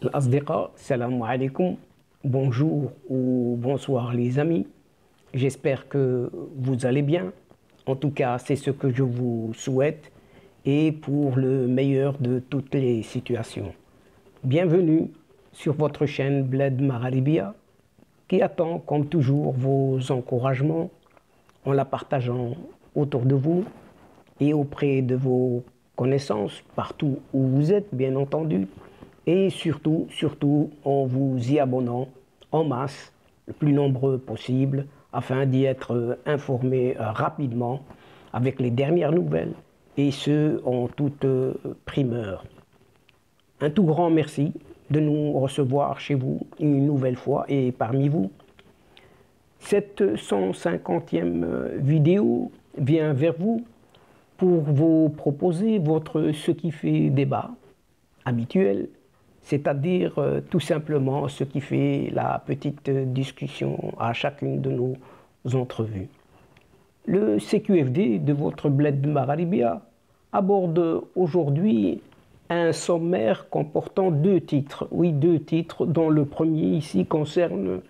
الأصدقاء السلام عليكم. Bonjour ou bonsoir les amis. J'espère que vous allez bien. En tout cas, c'est ce que je vous souhaite et pour le meilleur de toutes les situations. Bienvenue sur votre chaîne Bled Magharibia qui attend comme toujours vos encouragements en la partageant autour de vous et auprès de vos connaissances partout où vous êtes bien entendu. Et surtout en vous y abonnant en masse, le plus nombreux possible, afin d'y être informé rapidement avec les dernières nouvelles, et ce en toute primeur. Un tout grand merci de nous recevoir chez vous une nouvelle fois et parmi vous. Cette 150e vidéo vient vers vous pour vous proposer votre ce qui fait débat habituel, c'est-à-dire tout simplement ce qui fait la petite discussion à chacune de nos entrevues. Le CQFD de votre Bled Magharibia aborde aujourd'hui un sommaire comportant deux titres. Oui, deux titres, dont le premier ici concerne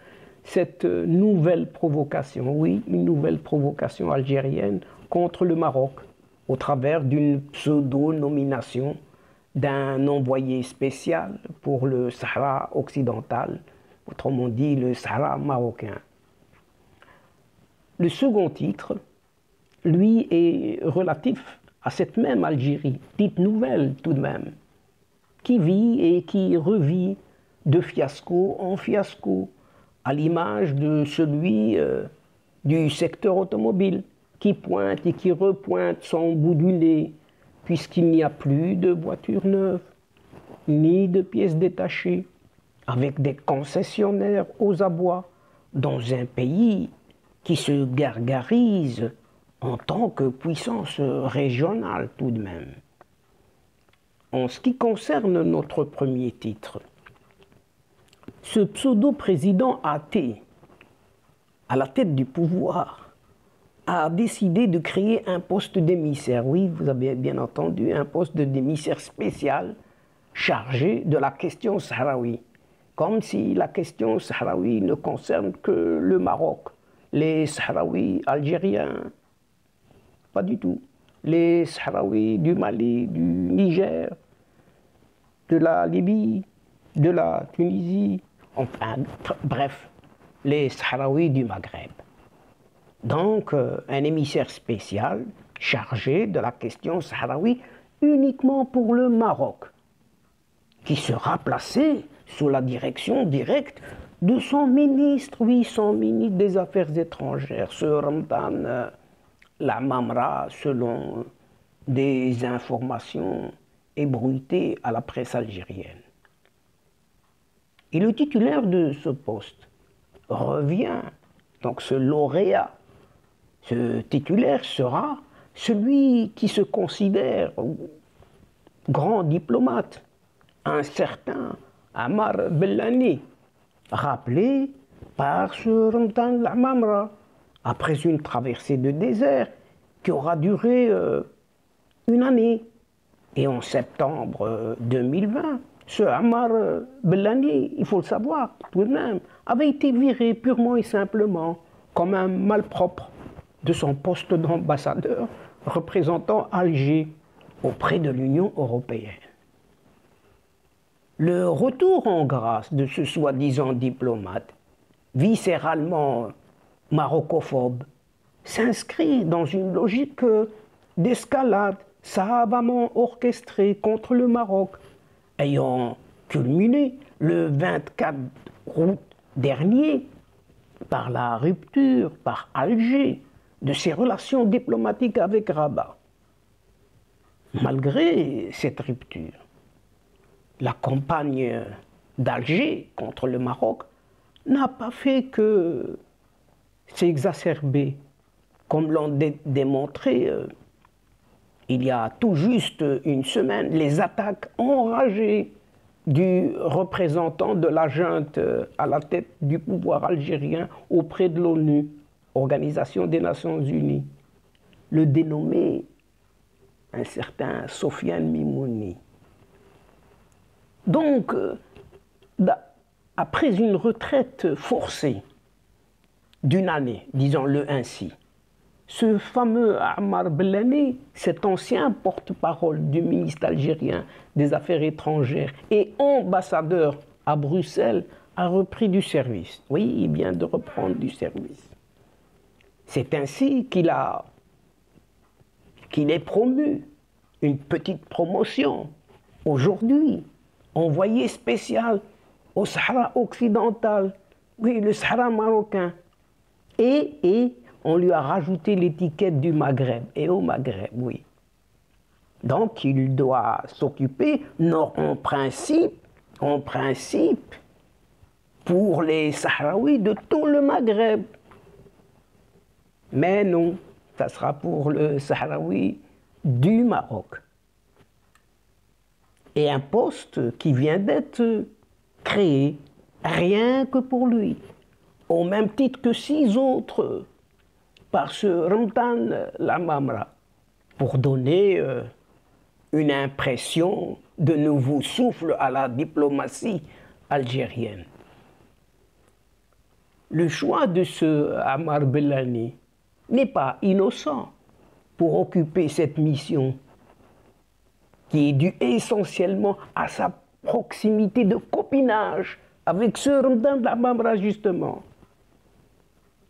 cette nouvelle provocation, oui, une nouvelle provocation algérienne contre le Maroc au travers d'une pseudo-nomination d'un envoyé spécial pour le Sahara occidental, autrement dit le Sahara marocain. Le second titre, lui, est relatif à cette même Algérie, dite nouvelle tout de même, qui vit et qui revit de fiasco en fiasco, à l'image de celui du secteur automobile, qui pointe et qui repointe son bout du nez, puisqu'il n'y a plus de voitures neuves, ni de pièces détachées, avec des concessionnaires aux abois, dans un pays qui se gargarise en tant que puissance régionale tout de même. En ce qui concerne notre premier titre, ce pseudo-président athée, à la tête du pouvoir, a décidé de créer un poste d'émissaire. Oui, vous avez bien entendu, un poste d'émissaire spécial chargé de la question sahraoui. Comme si la question sahraoui ne concerne que le Maroc, les Sahraouis algériens, pas du tout. Les Sahraouis du Mali, du Niger, de la Libye, de la Tunisie, enfin, bref, les Sahraouis du Maghreb. Donc, un émissaire spécial chargé de la question sahraoui uniquement pour le Maroc, qui sera placé sous la direction directe de son ministre, oui, son ministre des Affaires étrangères, ce Ramdan Lamamra, selon des informations ébruitées à la presse algérienne. Et le titulaire de ce poste revient, donc ce lauréat, ce titulaire sera celui qui se considère grand diplomate, un certain Amar Bellani, rappelé par ce Ramdan Lamamra, après une traversée de désert qui aura duré une année. Et en septembre 2020, ce Amar Bellani, il faut le savoir tout de même, avait été viré purement et simplement comme un malpropre de son poste d'ambassadeur représentant Alger auprès de l'Union européenne. Le retour en grâce de ce soi-disant diplomate, viscéralement marocophobe, s'inscrit dans une logique d'escalade savamment orchestrée contre le Maroc, ayant culminé le 24 août dernier par la rupture par Alger de ses relations diplomatiques avec Rabat. Malgré cette rupture, la campagne d'Alger contre le Maroc n'a pas fait que s'exacerber, comme l'ont démontré il y a tout juste une semaine les attaques enragées du représentant de la junte à la tête du pouvoir algérien auprès de l'ONU, Organisation des Nations Unies, le dénommé un certain Sofiane Mimouni. Donc, après une retraite forcée d'une année, disons-le ainsi, ce fameux Ammar Bellani, cet ancien porte-parole du ministre algérien des Affaires étrangères et ambassadeur à Bruxelles, a repris du service. Oui, il vient de reprendre du service. C'est ainsi qu'il est promu, une petite promotion. Aujourd'hui, envoyé spécial au Sahara occidental, oui, le Sahara marocain. Et on lui a rajouté l'étiquette du Maghreb, et au Maghreb, oui. Donc il doit s'occuper, non, en principe, pour les Sahraouis de tout le Maghreb. Mais non, ça sera pour le Sahraoui du Maroc. Et un poste qui vient d'être créé, rien que pour lui, au même titre que 6 autres, par ce Ramdan Lamamra, pour donner une impression de nouveau souffle à la diplomatie algérienne. Le choix de ce Ammar Bellani n'est pas innocent pour occuper cette mission qui est due essentiellement à sa proximité de copinage avec ce Ramdan Lamamra justement.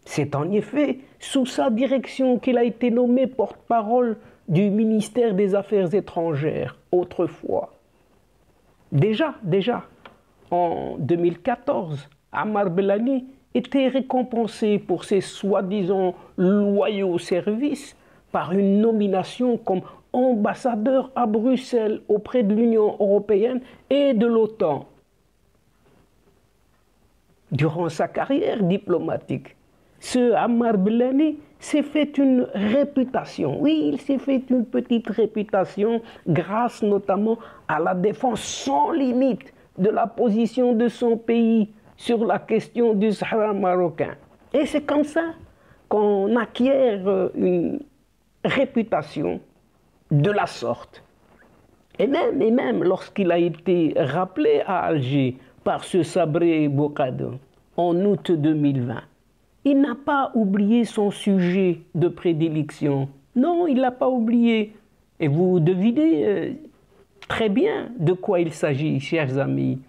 C'est en effet sous sa direction qu'il a été nommé porte-parole du ministère des Affaires étrangères autrefois. Déjà, en 2014, Ammar Bellani était récompensé pour ses soi-disant loyaux services par une nomination comme ambassadeur à Bruxelles auprès de l'Union européenne et de l'OTAN. Durant sa carrière diplomatique, ce Ammar Bellani s'est fait une réputation. Oui, il s'est fait une petite réputation grâce notamment à la défense sans limite de la position de son pays sur la question du Sahara marocain. Et c'est comme ça qu'on acquiert une réputation de la sorte. Et même lorsqu'il a été rappelé à Alger par ce Sabré Bokado en août 2020, il n'a pas oublié son sujet de prédilection. Non, il ne l'a pas oublié. Et vous devinez très bien de quoi il s'agit, chers amis.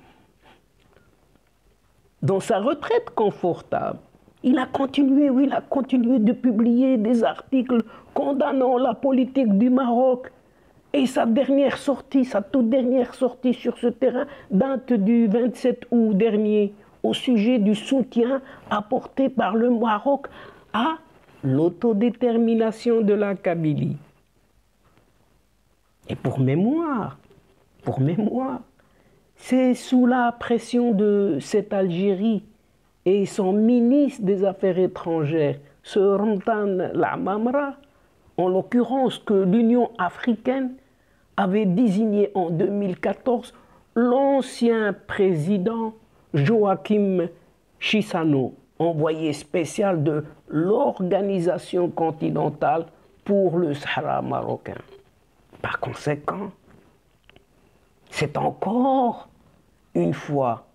Dans sa retraite confortable, il a continué de publier des articles condamnant la politique du Maroc. Et sa toute dernière sortie sur ce terrain date du 27 août dernier, au sujet du soutien apporté par le Maroc à l'autodétermination de la Kabylie. Et pour mémoire, c'est sous la pression de cette Algérie et son ministre des Affaires étrangères, ce Ramdan Lamamra, en l'occurrence que l'Union africaine avait désigné en 2014 l'ancien président Joachim Chissano, envoyé spécial de l'Organisation continentale pour le Sahara marocain. Par conséquent, c'est encore une fois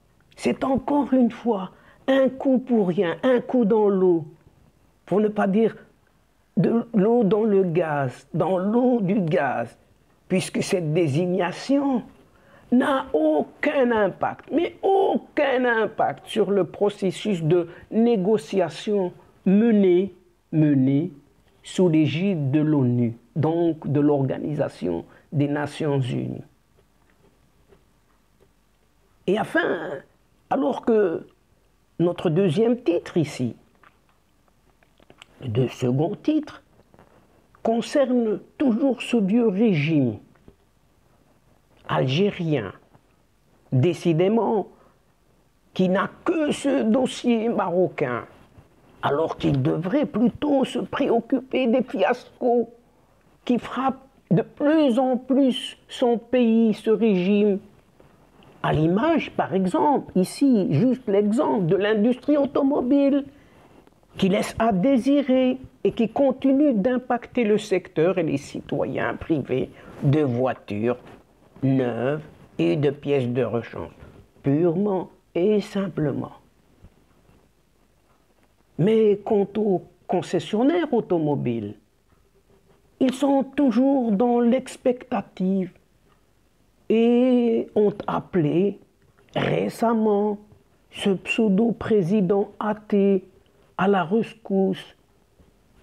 un coup pour rien, un coup dans l'eau, pour ne pas dire de l'eau dans le gaz, dans l'eau du gaz, puisque cette désignation n'a aucun impact, mais aucun impact sur le processus de négociation mené sous l'égide de l'ONU, donc de l'Organisation des Nations Unies. Et enfin, alors que notre deuxième titre ici, le second titre, concerne toujours ce vieux régime algérien, décidément, qui n'a que ce dossier marocain, alors qu'il devrait plutôt se préoccuper des fiascos qui frappent de plus en plus son pays, ce régime. À l'image, par exemple, ici, juste l'exemple de l'industrie automobile, qui laisse à désirer et qui continue d'impacter le secteur et les citoyens privés de voitures neuves et de pièces de rechange. purement et simplement. Mais quant aux concessionnaires automobiles, ils sont toujours dans l'expectative et ont appelé récemment ce pseudo-président athée à la rescousse,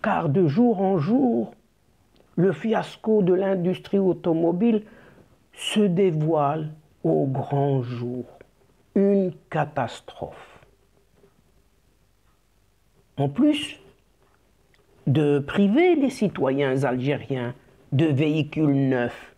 car de jour en jour, le fiasco de l'industrie automobile se dévoile au grand jour. Une catastrophe. En plus de priver les citoyens algériens de véhicules neufs,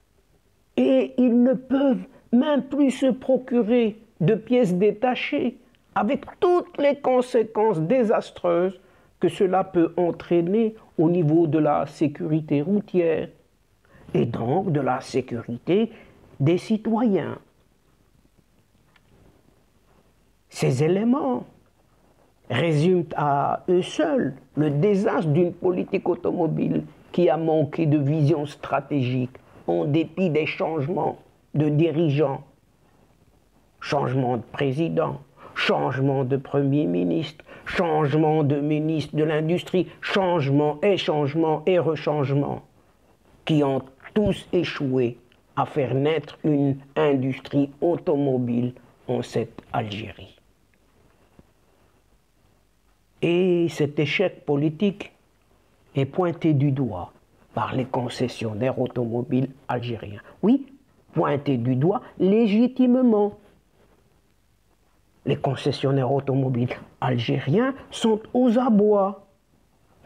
et ils ne peuvent même plus se procurer de pièces détachées, avec toutes les conséquences désastreuses que cela peut entraîner au niveau de la sécurité routière et donc de la sécurité des citoyens. Ces éléments résument à eux seuls le désastre d'une politique automobile qui a manqué de vision stratégique en dépit des changements de dirigeants, changement de président, changement de Premier ministre, changement de ministre de l'Industrie, changement et rechangement, qui ont tous échoué à faire naître une industrie automobile en cette Algérie. Et cet échec politique est pointé du doigt par les concessionnaires automobiles algériens. Oui, pointé du doigt légitimement. Les concessionnaires automobiles algériens sont aux abois,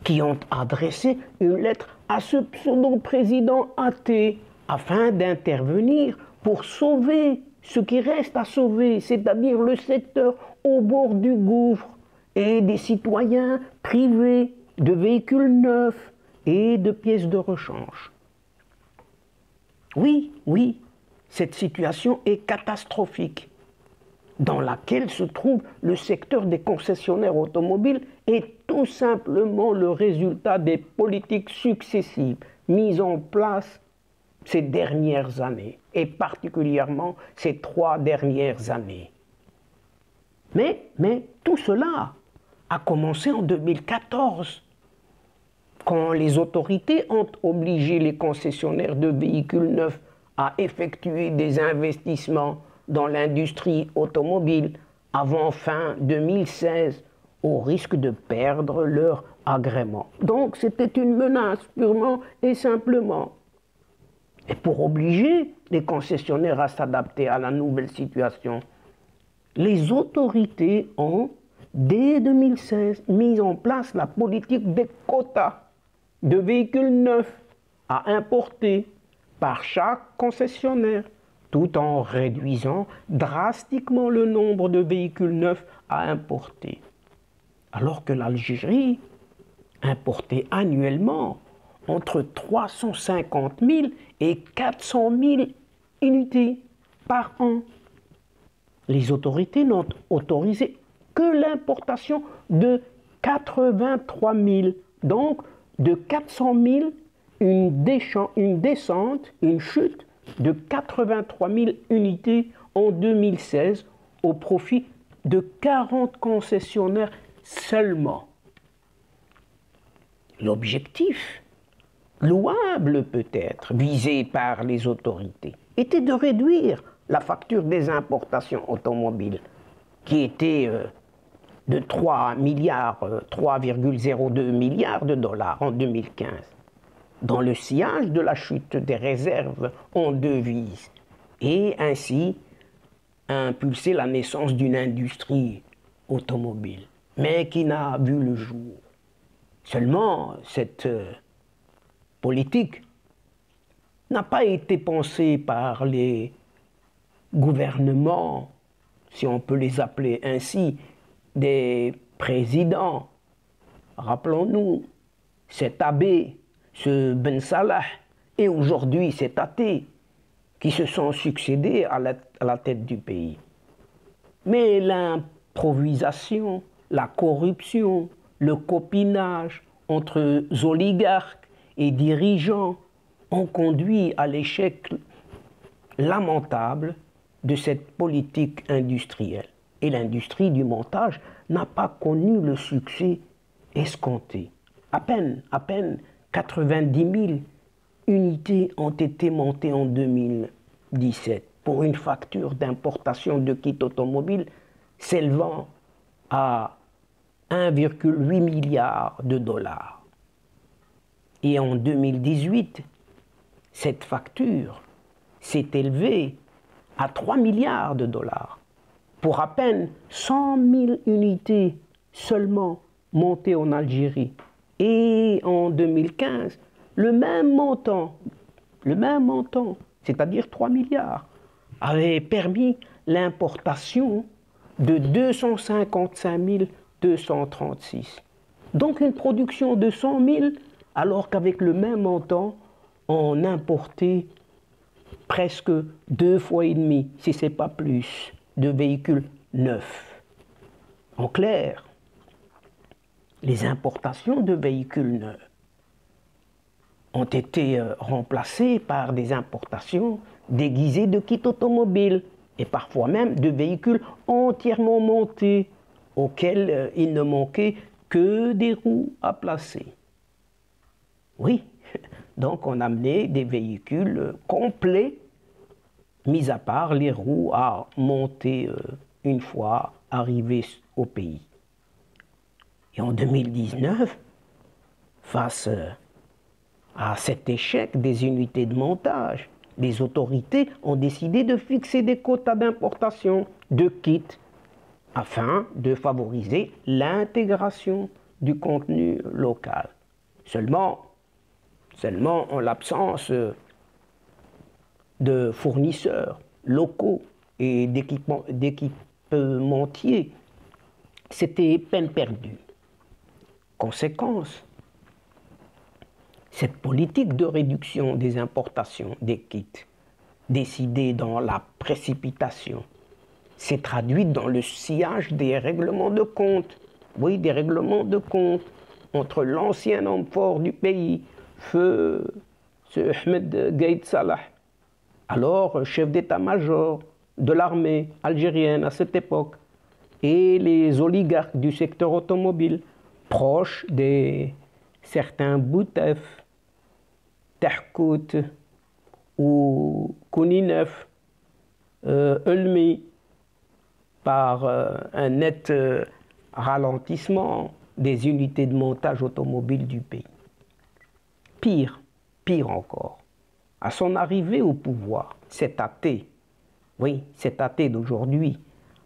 qui ont adressé une lettre à ce pseudo-président athée afin d'intervenir pour sauver ce qui reste à sauver, c'est-à-dire le secteur au bord du gouffre et des citoyens privés de véhicules neufs et de pièces de rechange. Oui, cette situation est catastrophique, dans laquelle se trouve le secteur des concessionnaires automobiles est tout simplement le résultat des politiques successives mises en place ces dernières années, et particulièrement ces 3 dernières années. Mais tout cela a commencé en 2014, quand les autorités ont obligé les concessionnaires de véhicules neufs à effectuer des investissements dans l'industrie automobile avant fin 2016, au risque de perdre leur agrément. Donc c'était une menace, purement et simplement. Et pour obliger les concessionnaires à s'adapter à la nouvelle situation, les autorités ont, dès 2016, mis en place la politique des quotas de véhicules neufs à importer par chaque concessionnaire, tout en réduisant drastiquement le nombre de véhicules neufs à importer. Alors que l'Algérie importait annuellement entre 350 000 et 400 000 unités par an. Les autorités n'ont autorisé que l'importation de 83 000, donc de 400 000, une descente, une chute de 83 000 unités en 2016 au profit de 40 concessionnaires seulement. L'objectif, louable peut-être, visé par les autorités, était de réduire la facture des importations automobiles, qui était de 3,02 milliards de dollars en 2015, dans le sillage de la chute des réserves en devises, et ainsi impulser la naissance d'une industrie automobile, mais qui n'a vu le jour. Seulement, cette politique n'a pas été pensée par les gouvernements, si on peut les appeler ainsi, des présidents. Rappelons-nous, cet abbé, ce Ben Salah, et aujourd'hui cet athée, qui se sont succédés à la tête du pays. Mais l'improvisation, la corruption, le copinage entre oligarques et dirigeants ont conduit à l'échec lamentable de cette politique industrielle. Et l'industrie du montage n'a pas connu le succès escompté. À peine 90 000 unités ont été montées en 2017 pour une facture d'importation de kits automobiles s'élevant à 1,8 milliard de dollars. Et en 2018, cette facture s'est élevée à 3 milliards de dollars pour à peine 100 000 unités seulement montées en Algérie. Et en 2015, le même montant, c'est-à-dire 3 milliards, avait permis l'importation de 255 236. Donc une production de 100 000, alors qu'avec le même montant, on importait presque 2 fois et demi, si ce n'est pas plus, de véhicules neufs. En clair, les importations de véhicules neufs ont été remplacées par des importations déguisées de kits automobiles et parfois même de véhicules entièrement montés auxquels il ne manquait que des roues à placer. Oui, donc on a amené des véhicules complets, mis à part les roues à monter une fois arrivés au pays. Et en 2019, face à cet échec des unités de montage, les autorités ont décidé de fixer des quotas d'importation de kits afin de favoriser l'intégration du contenu local. Seulement en l'absence de fournisseurs locaux et d'équipementiers, c'était peine perdue. Conséquence, cette politique de réduction des importations des kits, décidée dans la précipitation, s'est traduite dans le sillage des règlements de compte. Oui, des règlements de compte entre l'ancien homme fort du pays, feu Ahmed Gaïd Salah, alors chef d'état-major de l'armée algérienne à cette époque, et les oligarques du secteur automobile, proches de certains Boutef, Tahkout ou Kouninef, Ulmi, par un net ralentissement des unités de montage automobile du pays. Pire encore, à son arrivée au pouvoir, cet athée d'aujourd'hui,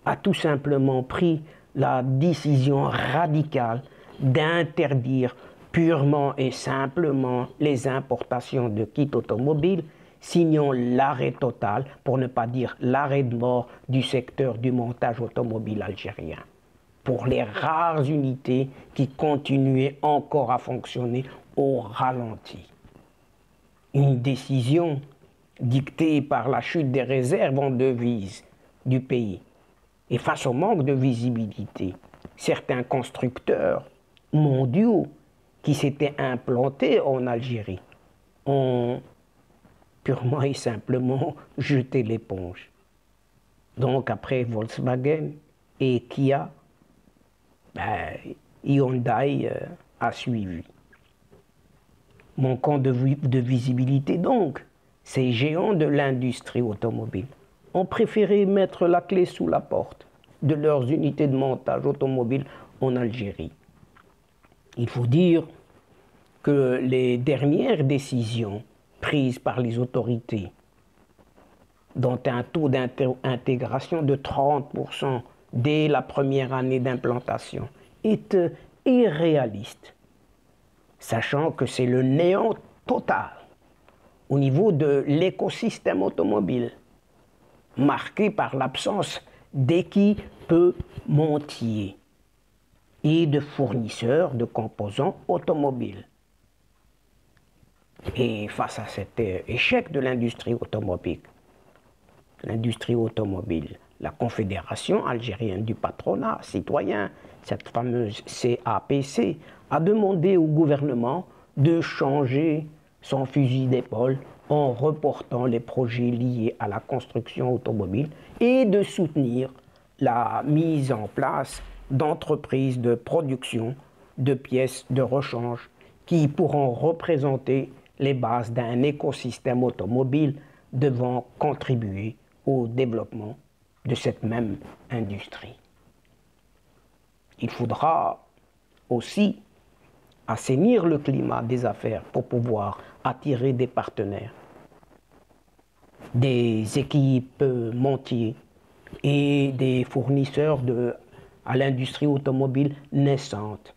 a tout simplement pris la décision radicale d'interdire purement et simplement les importations de kits automobiles, signant l'arrêt total, pour ne pas dire l'arrêt de mort du secteur du montage automobile algérien, pour les rares unités qui continuaient encore à fonctionner au ralenti. Une décision dictée par la chute des réserves en devises du pays. Et face au manque de visibilité, certains constructeurs mondiaux qui s'étaient implantés en Algérie ont purement et simplement jeté l'éponge. Donc après Volkswagen et Kia, Hyundai a suivi. Manquant de visibilité donc, ces géants de l'industrie automobile ont préféré mettre la clé sous la porte de leurs unités de montage automobile en Algérie. Il faut dire que les dernières décisions prises par les autorités, dont un taux d'intégration de 30% dès la première année d'implantation, est irréaliste, sachant que c'est le néant total au niveau de l'écosystème automobile, marqué par l'absence d'équipementiers et de fournisseurs de composants automobiles. Et face à cet échec de l'industrie automobile, la Confédération algérienne du patronat citoyen, cette fameuse CAPC, a demandé au gouvernement de changer son fusil d'épaule en reportant les projets liés à la construction automobile et de soutenir la mise en place d'entreprises de production de pièces de rechange qui pourront représenter les bases d'un écosystème automobile devant contribuer au développement de cette même industrie. Il faudra aussi assainir le climat des affaires pour pouvoir attirer des partenaires, des équipementiers et des fournisseurs à l'industrie automobile naissante.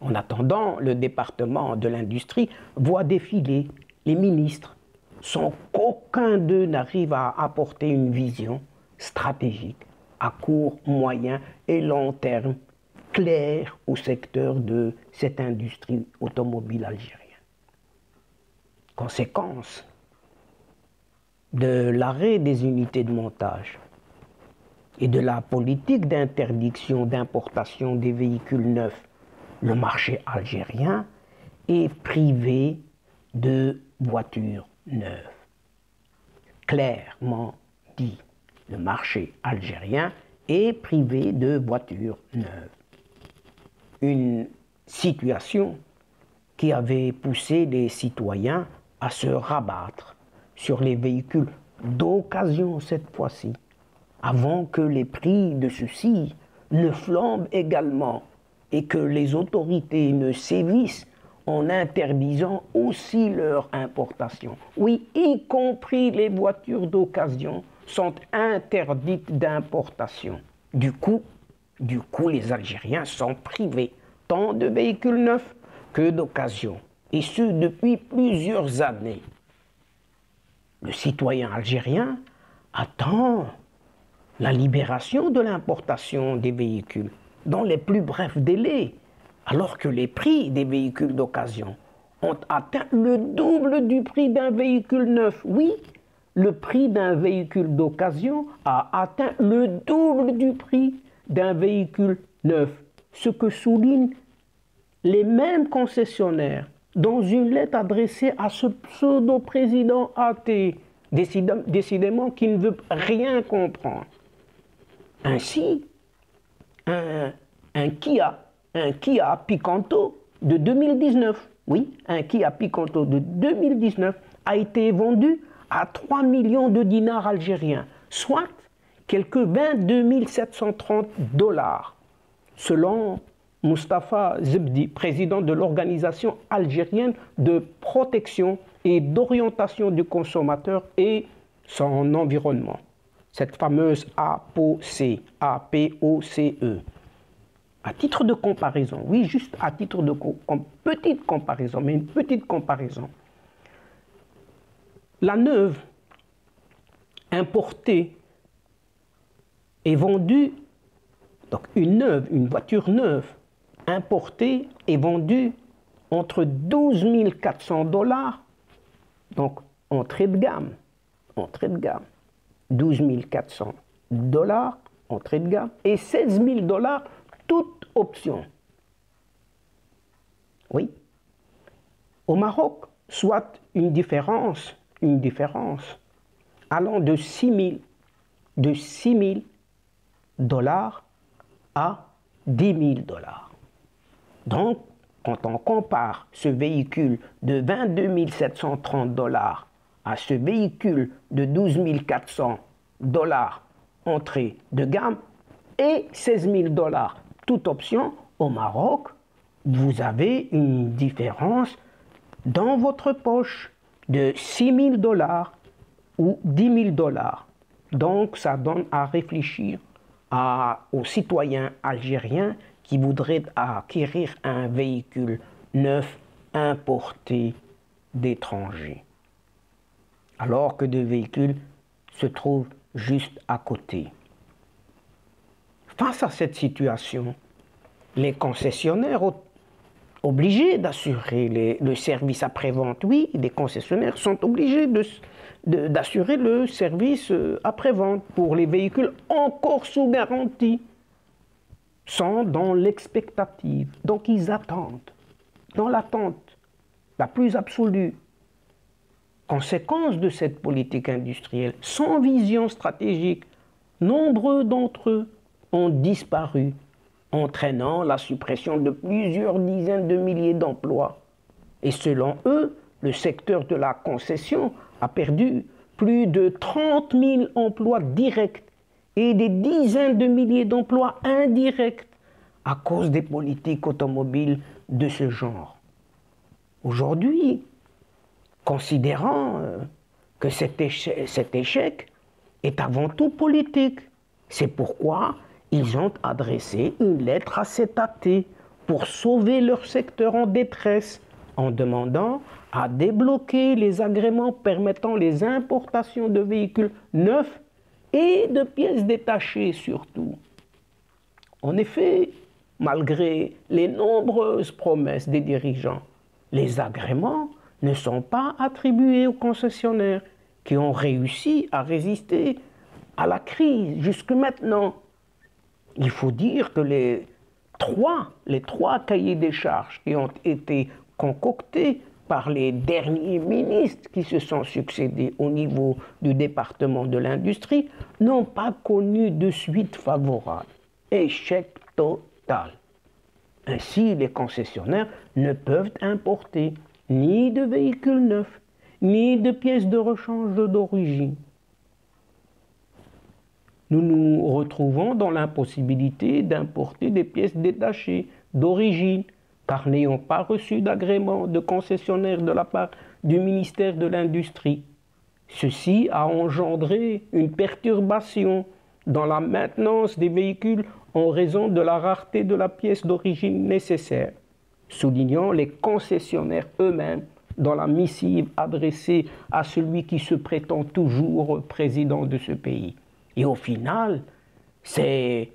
En attendant, le département de l'industrie voit défiler les ministres sans qu'aucun d'eux n'arrive à apporter une vision stratégique à court, moyen et long terme claire au secteur de cette industrie automobile algérienne. Conséquence de l'arrêt des unités de montage et de la politique d'interdiction d'importation des véhicules neufs, le marché algérien est privé de voitures neuves. Clairement dit, le marché algérien est privé de voitures neuves. Une situation qui avait poussé les citoyens à se rabattre sur les véhicules d'occasion cette fois-ci, avant que les prix de ceux-ci ne flambent également et que les autorités ne sévissent en interdisant aussi leur importation. Oui, y compris les voitures d'occasion sont interdites d'importation. Du coup, les Algériens sont privés tant de véhicules neufs que d'occasion, et ce depuis plusieurs années. Le citoyen algérien attend la libération de l'importation des véhicules dans les plus brefs délais, alors que les prix des véhicules d'occasion ont atteint le double du prix d'un véhicule neuf. Oui, le prix d'un véhicule d'occasion a atteint le double du prix d'un véhicule neuf, ce que soulignent les mêmes concessionnaires dans une lettre adressée à ce pseudo-président athée, décidément qui ne veut rien comprendre. Ainsi, un Kia Picanto de 2019, oui, un Kia Picanto de 2019 a été vendu à 3 millions de dinars algériens, soit quelques 22 730 $, selon Mustapha Zebdi, président de l'Organisation algérienne de protection et d'orientation du consommateur et son environnement, cette fameuse APOCE. À titre de comparaison, oui, juste à titre de petite comparaison, mais une petite comparaison. La neuve importée est vendue, donc une voiture neuve importée est vendue entre 12 400 $, donc entrée de gamme, 12 400 $ entrée de gamme, et 16 000 $, toute option. Oui. Au Maroc, soit une différence allant de 6 000 $ à 10 000 $. Donc, quand on compare ce véhicule de 22 730 $ à ce véhicule de 12 400 $ entrée de gamme et 16 000 $ toute option, au Maroc, vous avez une différence dans votre poche de 6 000 $ ou 10 000 $. Donc, ça donne à réfléchir aux citoyens algériens qui voudraient acquérir un véhicule neuf importé d'étrangers, alors que des véhicules se trouvent juste à côté. Face à cette situation, les concessionnaires obligés d'assurer le service après-vente. Oui, les concessionnaires sont obligés d'assurer le service après-vente pour les véhicules encore sous garantie, sont dans l'expectative. Donc ils attendent, dans l'attente la plus absolue, Conséquence de cette politique industrielle, sans vision stratégique, nombreux d'entre eux ont disparu, entraînant la suppression de plusieurs dizaines de milliers d'emplois. Et selon eux, le secteur de la concession a perdu plus de 30 000 emplois directs et des dizaines de milliers d'emplois indirects à cause des politiques automobiles de ce genre. Aujourd'hui, considérant que cet échec est avant tout politique, c'est pourquoi ils ont adressé une lettre à CETAT pour sauver leur secteur en détresse en demandant à débloquer les agréments permettant les importations de véhicules neufs et de pièces détachées surtout. En effet, malgré les nombreuses promesses des dirigeants, les agréments ne sont pas attribués aux concessionnaires qui ont réussi à résister à la crise jusque maintenant. Il faut dire que les trois cahiers des charges qui ont été concoctés par les derniers ministres qui se sont succédés au niveau du département de l'industrie n'ont pas connu de suite favorable. Échec total. Ainsi, les concessionnaires ne peuvent importer ni de véhicules neufs, ni de pièces de rechange d'origine. Nous nous retrouvons dans l'impossibilité d'importer des pièces détachées d'origine, car n'ayant pas reçu d'agrément de concessionnaire de la part du ministère de l'Industrie. Ceci a engendré une perturbation dans la maintenance des véhicules en raison de la rareté de la pièce d'origine nécessaire, soulignant les concessionnaires eux-mêmes dans la missive adressée à celui qui se prétend toujours président de ce pays. Et au final, c'est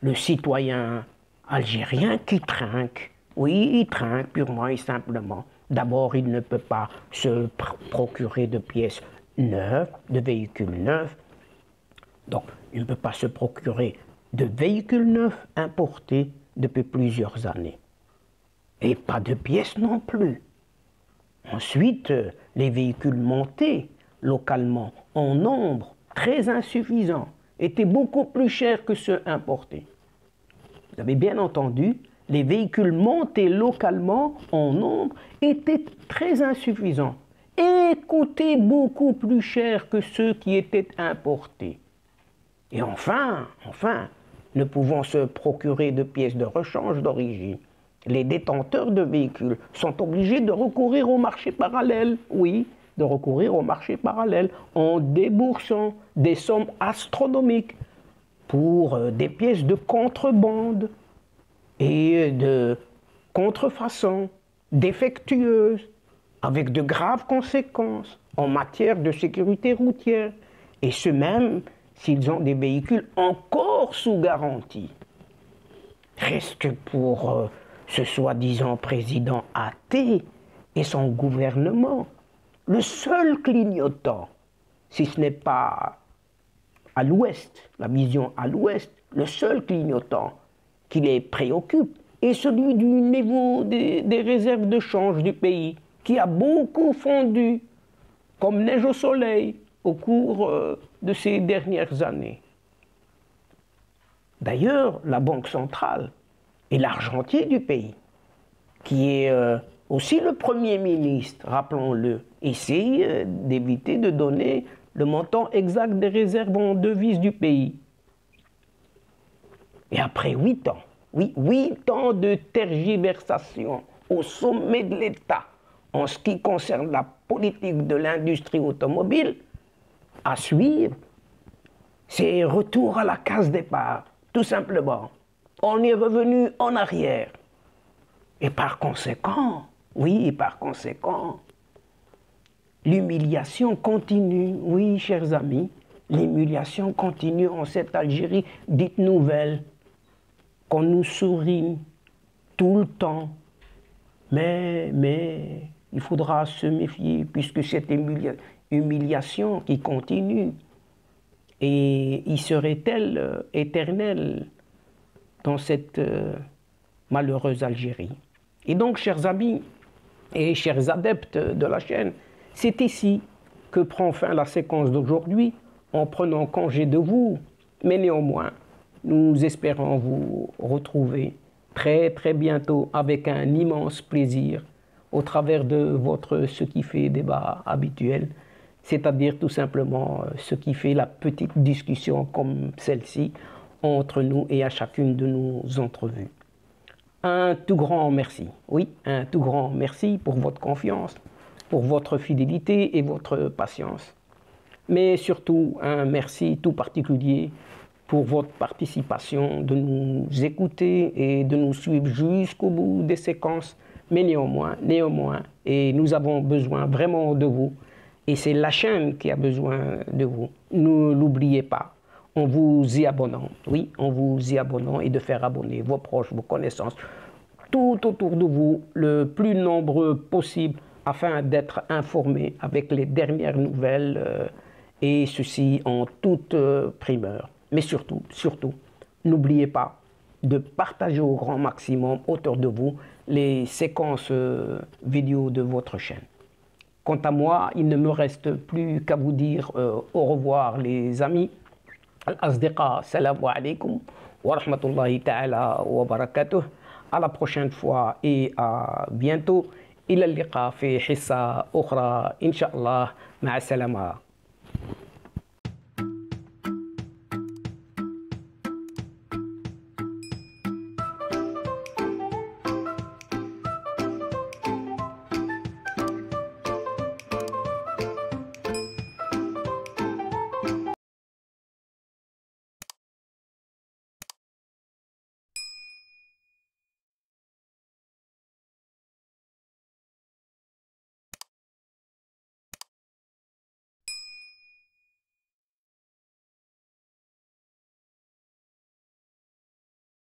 le citoyen algérien qui trinque. Oui, il trinque purement et simplement. D'abord, il ne peut pas se procurer de pièces neuves, de véhicules neufs. Donc, il ne peut pas se procurer de véhicules neufs importés depuis plusieurs années. Et pas de pièces non plus. Ensuite, les véhicules montés localement en nombre très insuffisant étaient beaucoup plus chers que ceux importés. Vous avez bien entendu, les véhicules montés localement en nombre étaient très insuffisants et coûtaient beaucoup plus cher que ceux qui étaient importés. Et enfin, ne pouvant se procurer de pièces de rechange d'origine, les détenteurs de véhicules sont obligés de recourir au marché parallèle, oui, de recourir au marché parallèle en déboursant des sommes astronomiques pour des pièces de contrebande et de contrefaçon défectueuses, avec de graves conséquences en matière de sécurité routière, et ce même s'ils ont des véhicules encore sous garantie. Reste que pour ce soi-disant président athée et son gouvernement, le seul clignotant, si ce n'est pas à l'ouest, la vision à l'ouest, le seul clignotant qui les préoccupe est celui du niveau des réserves de change du pays, qui a beaucoup fondu, comme neige au soleil, au cours de ces dernières années. D'ailleurs, la Banque centrale est l'argentier du pays, qui est aussi le Premier ministre, rappelons-le, essaye d'éviter de donner le montant exact des réserves en devises du pays. Et après 8 ans, oui, 8 ans de tergiversation au sommet de l'État en ce qui concerne la politique de l'industrie automobile, à suivre, c'est retour à la case départ, tout simplement. On est revenu en arrière. Et par conséquent, oui, par conséquent, l'humiliation continue, oui, chers amis, l'humiliation continue en cette Algérie dite nouvelle, qu'on nous sourit tout le temps. Mais il faudra se méfier, puisque cette humiliation qui continue, et y serait-elle éternelle dans cette malheureuse Algérie? Et donc, chers amis et chers adeptes de la chaîne, c'est ici que prend fin la séquence d'aujourd'hui en prenant congé de vous, mais néanmoins, nous espérons vous retrouver très bientôt avec un immense plaisir au travers de votre Ce qui fait débat habituel, c'est-à-dire tout simplement ce qui fait la petite discussion comme celle-ci entre nous et à chacune de nos entrevues. Un tout grand merci, oui, un tout grand merci pour votre confiance, pour votre fidélité et votre patience. Mais surtout, un merci tout particulier pour votre participation, de nous écouter et de nous suivre jusqu'au bout des séquences. Mais néanmoins, et nous avons besoin vraiment de vous, et c'est la chaîne qui a besoin de vous. Ne l'oubliez pas, en vous y abonnant, oui, en vous y abonnant et de faire abonner vos proches, vos connaissances, tout autour de vous, le plus nombreux possible, afin d'être informés avec les dernières nouvelles, et ceci en toute primeur. Mais surtout, n'oubliez pas de partager au grand maximum autour de vous les séquences vidéo de votre chaîne. Quant à moi, il ne me reste plus qu'à vous dire au revoir les amis. Al-Asdiqa, salamu alaikum wa rahmatullahi ta'ala wa barakatuh. À la prochaine fois et à bientôt. إلى اللقاء في حصة أخرى إن شاء الله مع السلامة.